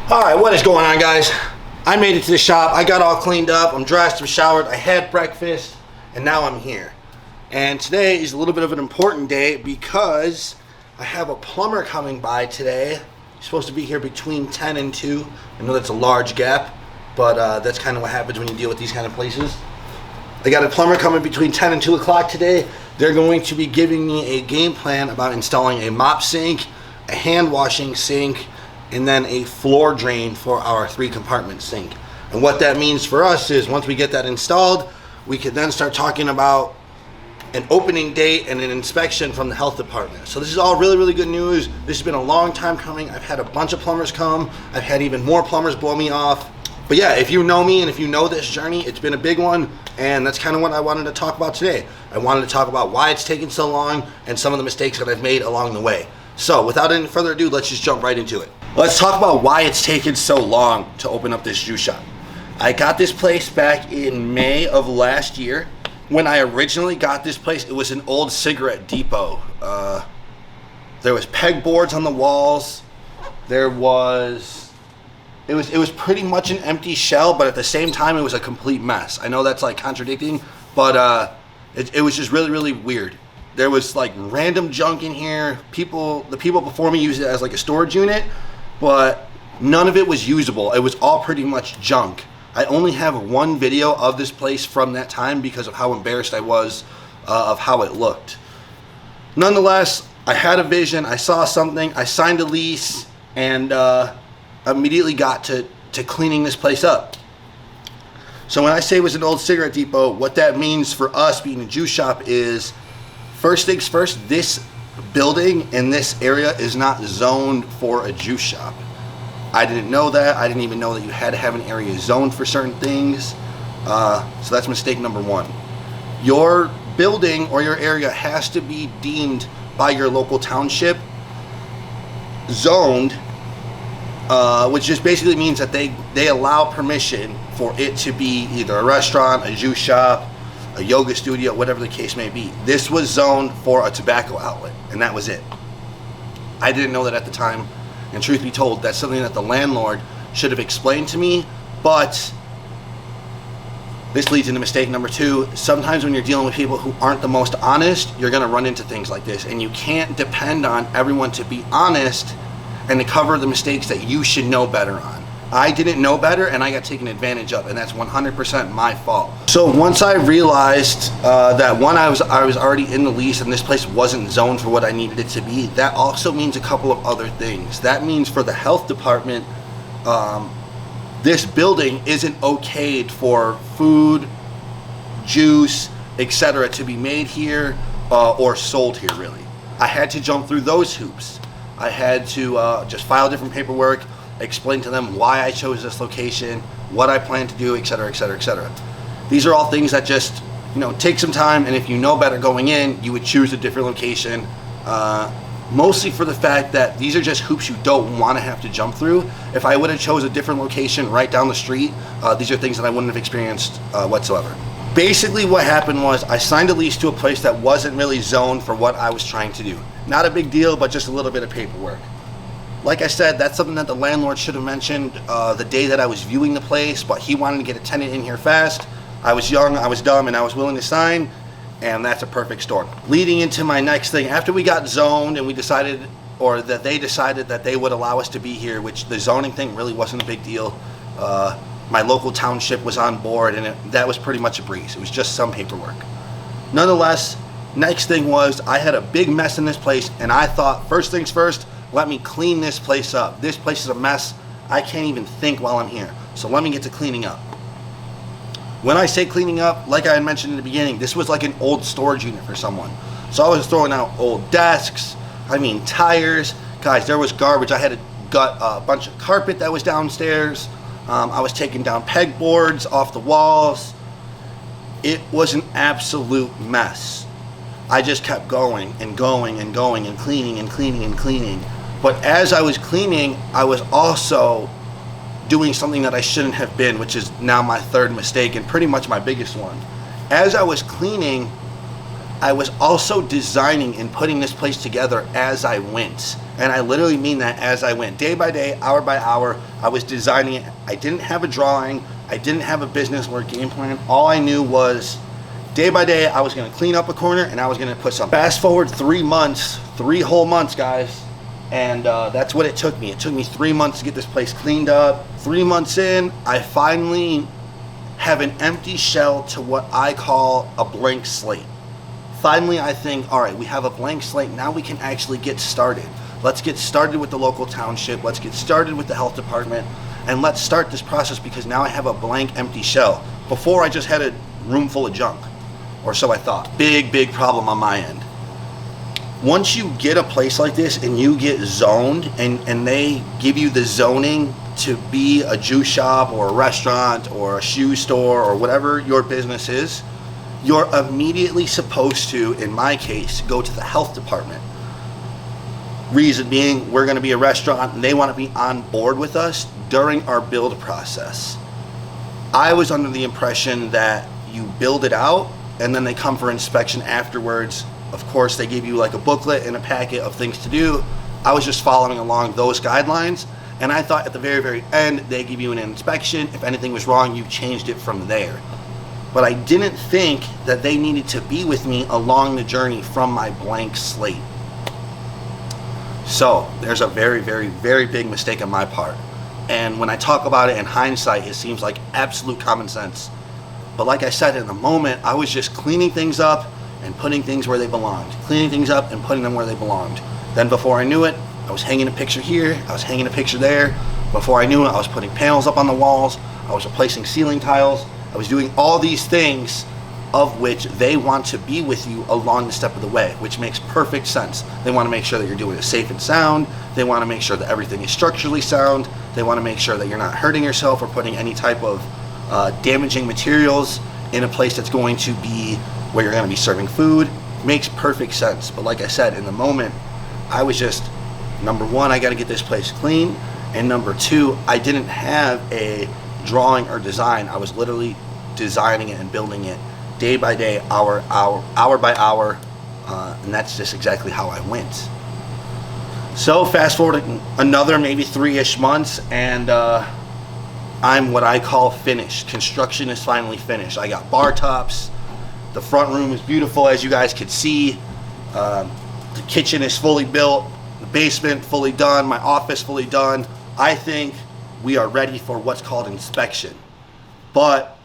Alright, what is going on, guys? I made it to the shop. I got all cleaned up. I'm dressed, I'm showered, I had breakfast, and now I'm here. And today is a little bit of an important day because I have a plumber coming by today. He's supposed to be here between 10 and 2. I know that's a large gap, but that's kind of what happens when you deal with these kind of places. I got a plumber coming between 10 and 2 o'clock today. They're going to be giving me a game plan about installing a mop sink, a hand washing sink, and then a floor drain for our 3-compartment sink. And what that means for us is once we get that installed, we can then start talking about an opening date and an inspection from the health department. So this is all really, really good news. This has been a long time coming. I've had a bunch of plumbers come. I've had even more plumbers blow me off. But yeah, if you know me and if you know this journey, it's been a big one, and that's kind of what I wanted to talk about today. I wanted to talk about why it's taken so long and some of the mistakes that I've made along the way. So without any further ado, let's just jump right into it. Let's talk about why it's taken so long to open up this juice shop. I got this place back in May of last year. When I originally got this place, it was an old cigarette depot. There was pegboards on the walls. It was pretty much an empty shell, but at the same time, it was a complete mess. I know that's like contradicting, but it was just really, really weird. There was like random junk in here. The people before me used it as like a storage unit, but none of it was usable. It was all pretty much junk. I only have one video of this place from that time because of how embarrassed I was of how it looked. Nonetheless, I had a vision. I saw something. I signed a lease and immediately got to cleaning this place up. So when I say it was an old cigarette depot, what that means for us being a juice shop is, first things first, this building in this area is not zoned for a juice shop. I didn't know that. I didn't even know that you had to have an area zoned for certain things. So that's mistake number one. Your building or your area has to be deemed by your local township zoned, which just basically means that they allow permission for it to be either a restaurant, a juice shop, a yoga studio, whatever the case may be. This was zoned for a tobacco outlet, and that was it. I didn't know that at the time, and truth be told, that's something that the landlord should have explained to me, but this leads into mistake number two. Sometimes when you're dealing with people who aren't the most honest, you're gonna run into things like this, and you can't depend on everyone to be honest and to cover the mistakes that you should know better on. I didn't know better and I got taken advantage of, and that's 100% my fault. So once I realized that one, I was already in the lease and this place wasn't zoned for what I needed it to be, that also means a couple of other things. That means for the health department, this building isn't okayed for food, juice, etc. to be made here or sold here, really. I had to jump through those hoops. I had to just file different paperwork, explain to them why I chose this location, what I plan to do, etc., etc., etc. These are all things that just, take some time, and if you know better going in, you would choose a different location, mostly for the fact that these are just hoops you don't want to have to jump through. If I would have chose a different location right down the street, these are things that I wouldn't have experienced whatsoever. Basically what happened was I signed a lease to a place that wasn't really zoned for what I was trying to do. Not a big deal, but just a little bit of paperwork. Like I said, that's something that the landlord should have mentioned the day that I was viewing the place, but he wanted to get a tenant in here fast. I was young, I was dumb, and I was willing to sign, and that's a perfect storm. Leading into my next thing, after we got zoned and we decided, or that they decided that they would allow us to be here, which the zoning thing really wasn't a big deal. My local township was on board, and that was pretty much a breeze. It was just some paperwork. Nonetheless, next thing was I had a big mess in this place, and I thought, first things first, let me clean this place up. This place is a mess. I can't even think while I'm here. So let me get to cleaning up. When I say cleaning up, like I had mentioned in the beginning, this was like an old storage unit for someone. So I was throwing out old desks, tires. Guys, there was garbage. I had to gut a bunch of carpet that was downstairs. I was taking down pegboards off the walls. It was an absolute mess. I just kept going and going and going and cleaning and cleaning and cleaning. But as I was cleaning, I was also doing something that I shouldn't have been, which is now my third mistake and pretty much my biggest one. As I was cleaning, I was also designing and putting this place together as I went. And I literally mean that as I went. Day by day, hour by hour, I was designing it. I didn't have a drawing. I didn't have a business or a game plan. All I knew was day by day, I was gonna clean up a corner and I was gonna put some. Fast forward 3 months, 3 whole months, guys. And that's what it took me. It took me 3 months to get this place cleaned up. 3 months in, I finally have an empty shell to what I call a blank slate. Finally, I think, all right, we have a blank slate. Now we can actually get started. Let's get started with the local township. Let's get started with the health department. And let's start this process because now I have a blank, empty shell. Before, I just had a room full of junk. Or so I thought. Big, big problem on my end. Once you get a place like this and you get zoned and they give you the zoning to be a juice shop or a restaurant or a shoe store or whatever your business is, you're immediately supposed to, in my case, go to the health department. Reason being, we're going to be a restaurant and they want to be on board with us during our build process. I was under the impression that you build it out and then they come for inspection afterwards. Of course, they give you like a booklet and a packet of things to do. I was just following along those guidelines, and I thought at the very, very end, they give you an inspection. If anything was wrong, you changed it from there. But I didn't think that they needed to be with me along the journey from my blank slate. So there's a very, very, very big mistake on my part. And when I talk about it in hindsight, it seems like absolute common sense. But like I said, in the moment, I was just cleaning things up and putting things where they belonged. Cleaning things up and putting them where they belonged. Then before I knew it, I was hanging a picture here, I was hanging a picture there. Before I knew it, I was putting panels up on the walls, I was replacing ceiling tiles, I was doing all these things of which they want to be with you along the step of the way, which makes perfect sense. They want to make sure that you're doing it safe and sound. They want to make sure that everything is structurally sound. They want to make sure that you're not hurting yourself or putting any type of damaging materials in a place that's going to be where you're going to be serving food. Makes perfect sense. But like I said, in the moment, I was just, number one, I got to get this place clean. And number two, I didn't have a drawing or design. I was literally designing it and building it day by day, hour by hour. And that's just exactly how I went. So fast forward another maybe 3-ish months and I'm what I call finished. Construction is finally finished. I got bar tops. The front room is beautiful, as you guys can see. The kitchen is fully built. The basement fully done. My office fully done. I think we are ready for what's called inspection. But,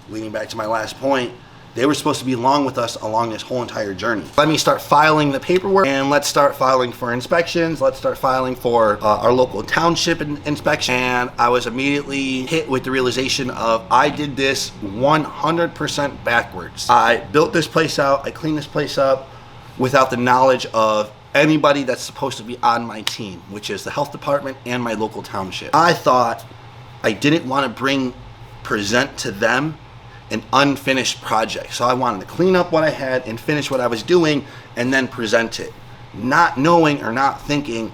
leading back to my last point, they were supposed to be along with us along this whole entire journey. Let me start filing the paperwork and let's start filing for inspections. Let's start filing for our local township inspection. And I was immediately hit with the realization of I did this 100% backwards. I built this place out, I cleaned this place up without the knowledge of anybody that's supposed to be on my team, which is the health department and my local township. I thought I didn't want to present to them an unfinished project. So I wanted to clean up what I had and finish what I was doing and then present it. Not knowing or not thinking,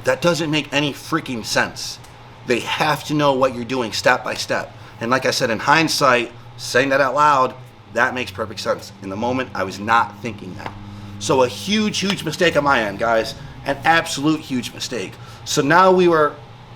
that doesn't make any freaking sense. They have to know what you're doing step by step. And like I said, in hindsight, saying that out loud, that makes perfect sense. In the moment, I was not thinking that. So a huge, huge mistake on my end, guys. An absolute huge mistake. So now we were,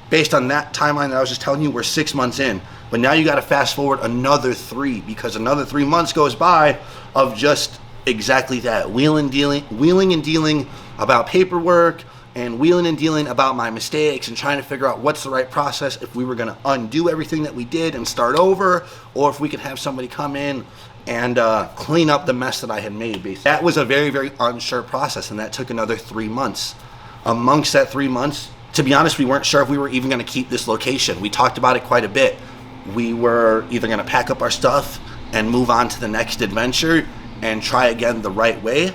based on that timeline that I was just telling you, we're 6 months in. But now you got to fast forward another 3 because another 3 months goes by of just exactly that. Wheeling and dealing about paperwork and wheeling and dealing about my mistakes and trying to figure out what's the right process, if we were going to undo everything that we did and start over, or if we could have somebody come in and clean up the mess that I had made. Basically. That was a very, very unsure process, and that took another 3 months. Amongst that 3 months, to be honest, we weren't sure if we were even going to keep this location. We talked about it quite a bit. We were either going to pack up our stuff and move on to the next adventure and try again the right way,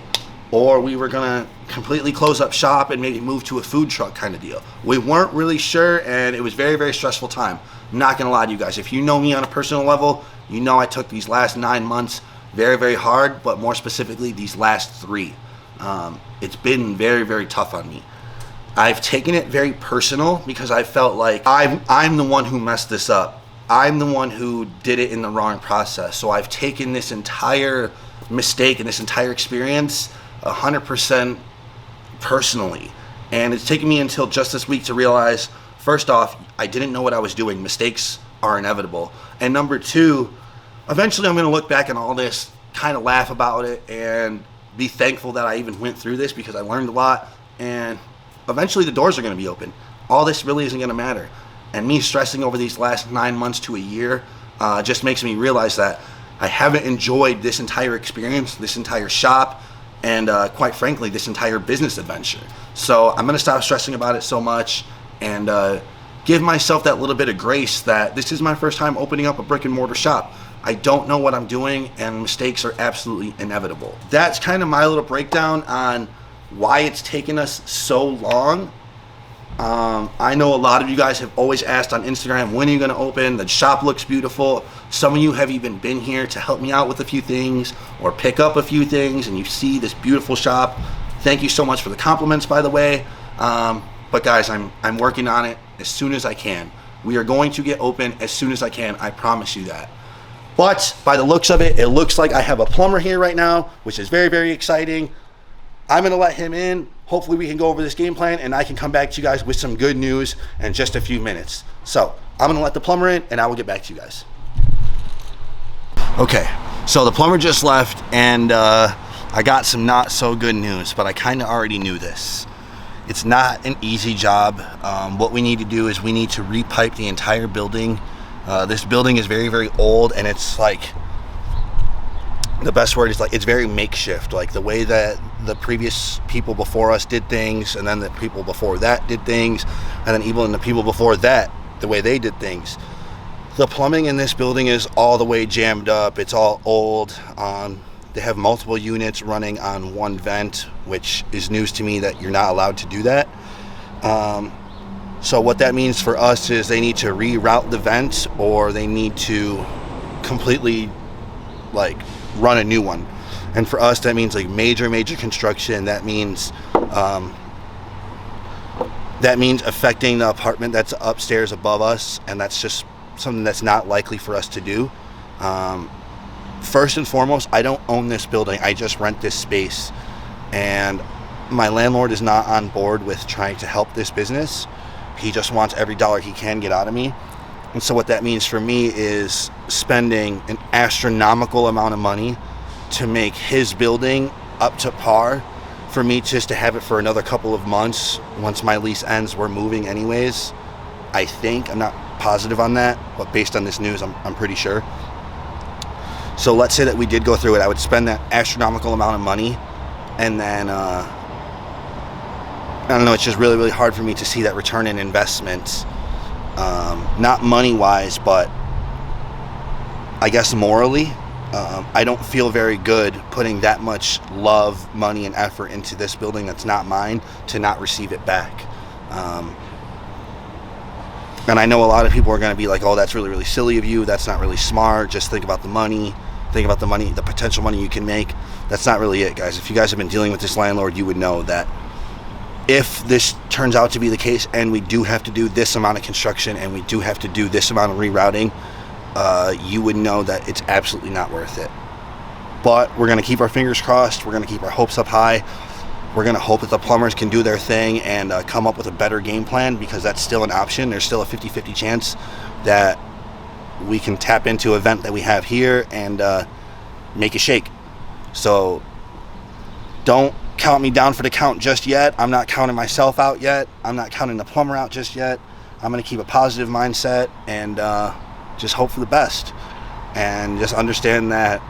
or we were going to completely close up shop and maybe move to a food truck kind of deal. We weren't really sure, and it was very, very stressful time. I'm not going to lie to you guys. If you know me on a personal level, you know I took these last 9 months very, very hard, but more specifically, these last 3. It's been very, very tough on me. I've taken it very personal because I felt like I'm the one who messed this up. I'm the one who did it in the wrong process. So I've taken this entire mistake and this entire experience 100% personally. And it's taken me until just this week to realize, first off, I didn't know what I was doing. Mistakes are inevitable. And number two, eventually I'm going to look back on all this, kind of laugh about it, and be thankful that I even went through this, because I learned a lot. And eventually the doors are going to be open. All this really isn't going to matter. And me stressing over these last 9 months to a year just makes me realize that I haven't enjoyed this entire experience, this entire shop, and quite frankly, this entire business adventure. So I'm going to stop stressing about it so much and give myself that little bit of grace that this is my first time opening up a brick and mortar shop. I don't know what I'm doing, and mistakes are absolutely inevitable. That's kind of my little breakdown on why it's taken us so long. I know a lot of you guys have always asked on Instagram, when are you going to open? The shop looks beautiful. Some of you have even been here to help me out with a few things or pick up a few things, and you see this beautiful shop. Thank you so much for the compliments, by the way. But guys, I'm working on it as soon as I can. We are going to get open as soon as I can. I promise you that. But by the looks of it, it looks like I have a plumber here right now, which is very, very exciting. I'm going to let him in. Hopefully we can go over this game plan, and I can come back to you guys with some good news in just a few minutes. So I'm going to let the plumber in, and I will get back to you guys. Okay, so the plumber just left, and I got some not so good news, but I kind of already knew this. It's not an easy job. What we need to do is we need to repipe the entire building. This building is very, very old, and it's like, the best word is like, it's very makeshift. Like the way that the previous people before us did things, and then the people before that did things, and then even the people before that, the way they did things. The plumbing in this building is all the way jammed up. It's all old. They have multiple units running on one vent, which is news to me that you're not allowed to do that. So what that means for us is they need to reroute the vent, or they need to completely like run a new one. And for us, that means like major construction. That means affecting the apartment that's upstairs above us, and that's just something that's not likely for us to do. First and foremost, I don't own this building. I just rent this space, and my landlord is not on board with trying to help this business. He just wants every dollar he can get out of me. And so what that means for me is spending an astronomical amount of money to make his building up to par, for me just to have it for another couple of months. Once my lease ends, we're moving anyways. I think. I'm not positive on that, but based on this news, I'm pretty sure. So let's say that we did go through it. I would spend that astronomical amount of money, and then I don't know, it's just really, really hard for me to see that return in investment. Not money-wise, but I guess morally. I don't feel very good putting that much love, money, and effort into this building that's not mine to not receive it back. And I know a lot of people are going to be like, oh, that's really, really silly of you. That's not really smart. Just think about the money. Think about the money, the potential money you can make. That's not really it, guys. If you guys have been dealing with this landlord, you would know that if this turns out to be the case, and we do have to do this amount of construction, and we do have to do this amount of rerouting, you would know that it's absolutely not worth it. But we're going to keep our fingers crossed. We're going to keep our hopes up high. We're going to hope that the plumbers can do their thing and come up with a better game plan, because that's still an option. There's still a 50-50 chance that we can tap into a vent that we have here and make it shake. So don't count me down for the count just yet. I'm not counting myself out yet. I'm not counting the plumber out just yet. I'm going to keep a positive mindset and just hope for the best. And just understand that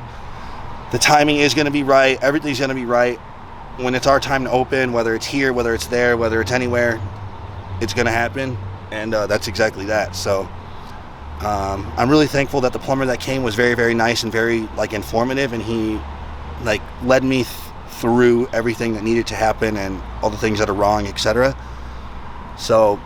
the timing is going to be right. Everything's going to be right. When it's our time to open, whether it's here, whether it's there, whether it's anywhere, it's going to happen. And that's exactly that. So I'm really thankful that the plumber that came was very, very nice and very informative, and he led me through everything that needed to happen and all the things that are wrong, etc. So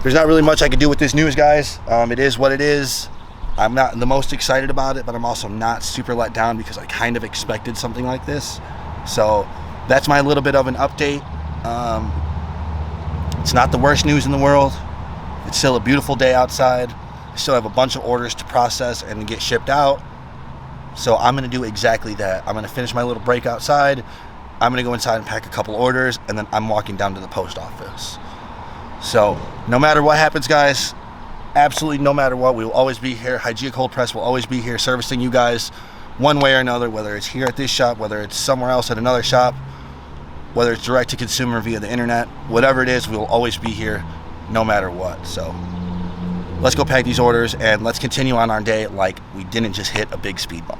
there's not really much I can do with this news, guys. It is what it is. I'm not the most excited about it, but I'm also not super let down, because I kind of expected something like this. So that's my little bit of an update. It's not the worst news in the world. It's still a beautiful day outside. I still have a bunch of orders to process and get shipped out. So I'm going to do exactly that. I'm going to finish my little break outside, I'm gonna go inside and pack a couple orders, and then I'm walking down to the post office. So no matter what happens, guys, absolutely no matter what, we will always be here. Hygeia Cold Press will always be here servicing you guys one way or another, whether it's here at this shop, whether it's somewhere else at another shop, whether it's direct to consumer via the internet, whatever it is, we will always be here no matter what. So let's go pack these orders and let's continue on our day like we didn't just hit a big speed bump.